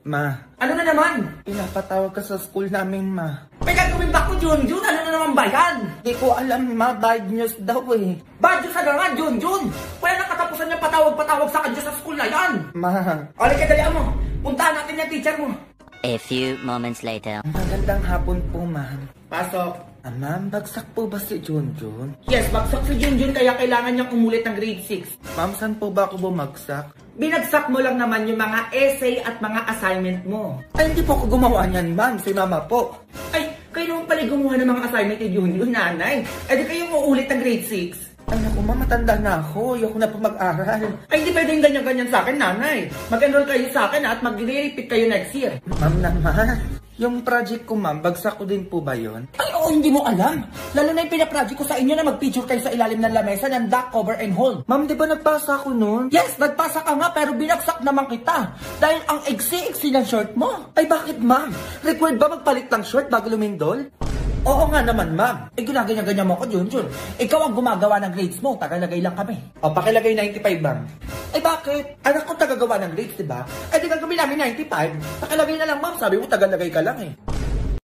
Ma, Ano na naman? pinapatawag ka sa school namin, ma. May gagawin ba ko, Junjun? Ano na naman ba yan? Di ko alam, ma. Bad news daw eh. Badyo sa nga, Junjun! Wala nang katapusan niya patawag-patawag sa kanya sa school na yan! Ma, Alay ka, dalihan mo! Puntahan natin yung teacher mo! A few moments later. magandang hapon po, ma'am. Pasok. Ma'am, bagsak po ba si Junjun? Yes, bagsak si Junjun kaya kailangan niyang umulit ng grade 6. Ma'am, saan po ba ako bumagsak? Binagsak mo lang naman yung mga essay at mga assignment mo. Ay, hindi po ako gumawa niyan, ma'am. Si mama po. Ay, kayo naman pala gumawa ng mga assignment ni Junjun, nanay. Eh di kayo uulit ng grade 6. Ay, naku, ma'am, matanda na ako. Ayoko na po mag-aral. Ay, hindi pwedeng ganyan-ganyan sa akin, nanay. Mag-enroll kayo sa akin at mag-repeat kayo next year. Ma'am naman, yung project ko, ma'am, bagsak ko din po ba yun? Ay, oo, hindi mo alam. Lalo na yung pinaproject ko sa inyo na mag-picture kayo sa ilalim ng lamesa ng duck cover and hold. Ma'am, di ba nagpasa ako nun? Yes, nagpasa ka nga pero binagsak naman kita. Dahil ang iksi-iksi ng short mo. Ay, bakit, ma'am? Required ba magpalit ng short bago lumindol? Oo nga naman, ma'am. Eh, ginaganyan-ganyan mo ko, Junjun. Ikaw ang gumagawa ng grades mo. Tagalagay lang kami. O, pakilagay 95, ma'am. Ay, bakit? Anak ko tagagawa ng grades, di ba? Eh, di gagawin namin 95. Nakalagay na lang, ma'am. Sabi mo, tagalagay ka lang eh.